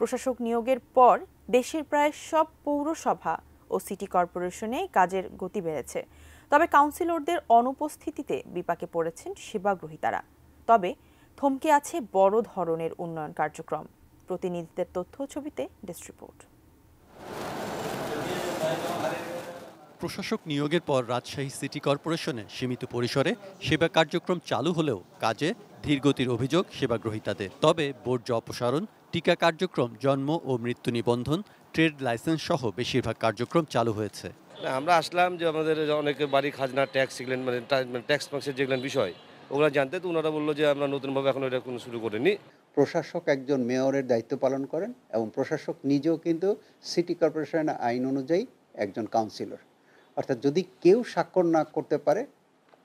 প্রশাসক নিয়োগের পর দেশের প্রায় সব পৌরসভা ও সিটি কর্পোরেশনে কাজের গতি বেড়েছে। তবে কাউন্সিলরদের অনুপস্থিতিতে বিপাকে পড়েছেন সেবাগ্রহীতারা। তবে থমকে আছে বড় ধরনের উন্নয়ন কার্যক্রম। প্রতিনিধিদের তথ্য ছবিতে ডেস্ক রিপোর্ট। প্রশাসক নিয়োগের পর রাজশাহী সিটি কর্পোরেশনে সীমিত পরিসরে সেবা কার্যক্রম চালু হলেও কাজে ধীরগতির অভিযোগ সেবাগ্রহীতাদের। তবে বর্জ্য অপসারণ, টিকা কার্যক্রম, জন্ম ও মৃত্যু নিবন্ধন, ট্রেড লাইসেন্স সহ বেশিরভাগ কার্যক্রম চালু হয়েছে। আমরা আসলাম যে আমাদের অনেক বাড়ি খাজনা ট্যাক্স এগুলো মানে ট্যাক্স মাক্সের যেগুলো বিষয় ওগুলো জানতে, তো ওনারা বললো যে আমরা নতুনভাবে এখন এটা কোনো শুরু করিনি। প্রশাসক একজন মেয়রের দায়িত্ব পালন করেন এবং প্রশাসক নিজেও কিন্তু সিটি কর্পোরেশনের আইন অনুযায়ী একজন কাউন্সিলর। অর্থাৎ যদি কেউ স্বাক্ষর না করতে পারে,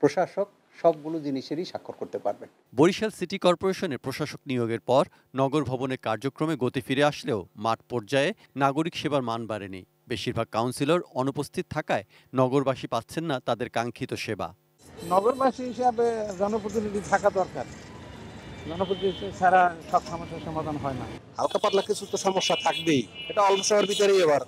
প্রশাসক সবগুলো জিনিসেরই স্বাক্ষর করতে পারবেন। বরিশাল সিটি কর্পোরেশনের প্রশাসক নিয়োগের পর নগর ভবনের কার্যক্রমে গতি ফিরে আসলেও মাঠ পর্যায়ে নাগরিক সেবার মান বাড়েনি। বেশিরভাগ কাউন্সিলর অনুপস্থিত থাকায় নগরবাসী পাচ্ছেন না তাদের কাঙ্ক্ষিত সেবা। নগরবাসী হিসাবে জনপ্রতিনিধি থাকা দরকার। জনপ্রতিনিধি ছাড়া সব সমস্যার সমাধান হয় না। হালকা পাতলা কিছু তো সমস্যা থাকবেই, এটা অল্প সময়ের ভিতরেই এবার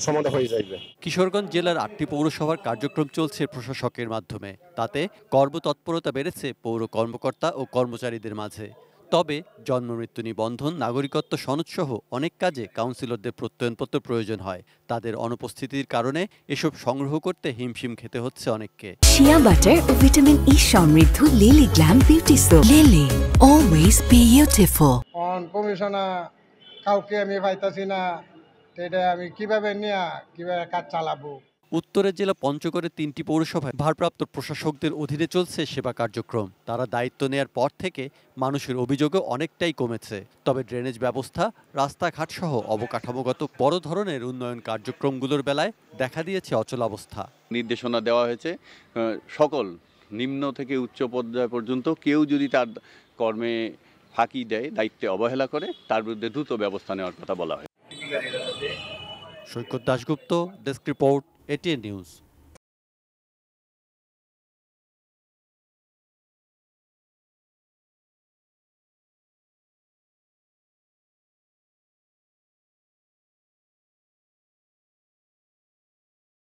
সমাধান হয়ে যাবে। কিশোরগঞ্জ জেলার 8টি পৌরসভার কার্যক্রম চলছে প্রশাসকের মাধ্যমে। তাতে কর্মতৎপরতা বেড়েছে পৌর কর্মকর্তা ও কর্মচারীদের মাঝে। তবে জন্ম মৃত্যু নিবন্ধন, নাগরিকত্ব সনদসহ অনেক কাজে কাউন্সিলরদের প্রত্যয়নপত্র প্রয়োজন হয়। তাদের অনুপস্থিতির কারণে এসব সংগ্রহ করতে হিমশিম খেতে হচ্ছে অনেককে। শিয়া বাটার ও ভিটামিন ই সমৃদ্ধ Lily glam beauty soap. Lily, always beautiful. অন কমিশনা কাউকে আমি পাইতাছি না, এটা আমি কিভাবে কাজ চালাবো। উত্তরের জেলা পঞ্চগড়ের 3টি পৌরসভায় ভারপ্রাপ্ত প্রশাসকদের অধীনে চলছে সেবা কার্যক্রম। তারা দায়িত্ব নেয়ার পর থেকে মানুষের অভিযোগও অনেকটাই কমেছে। তবে ড্রেনেজ ব্যবস্থা, রাস্তাঘাট সহ অবকাঠামোগত বড় ধরনের উন্নয়ন কার্যক্রমগুলোর বেলায় দেখা দিয়েছে অচলাবস্থা। নির্দেশনা দেওয়া হয়েছে সকল নিম্ন থেকে উচ্চ পর্যায় পর্যন্ত কেউ যদি তার কর্মে ফাঁকি দেয়, দায়িত্বে অবহেলা করে, তার বিরুদ্ধে দ্রুত ব্যবস্থা নেওয়ার কথা বলা হয়। Saikat Dasgupta, desk report, ATN news.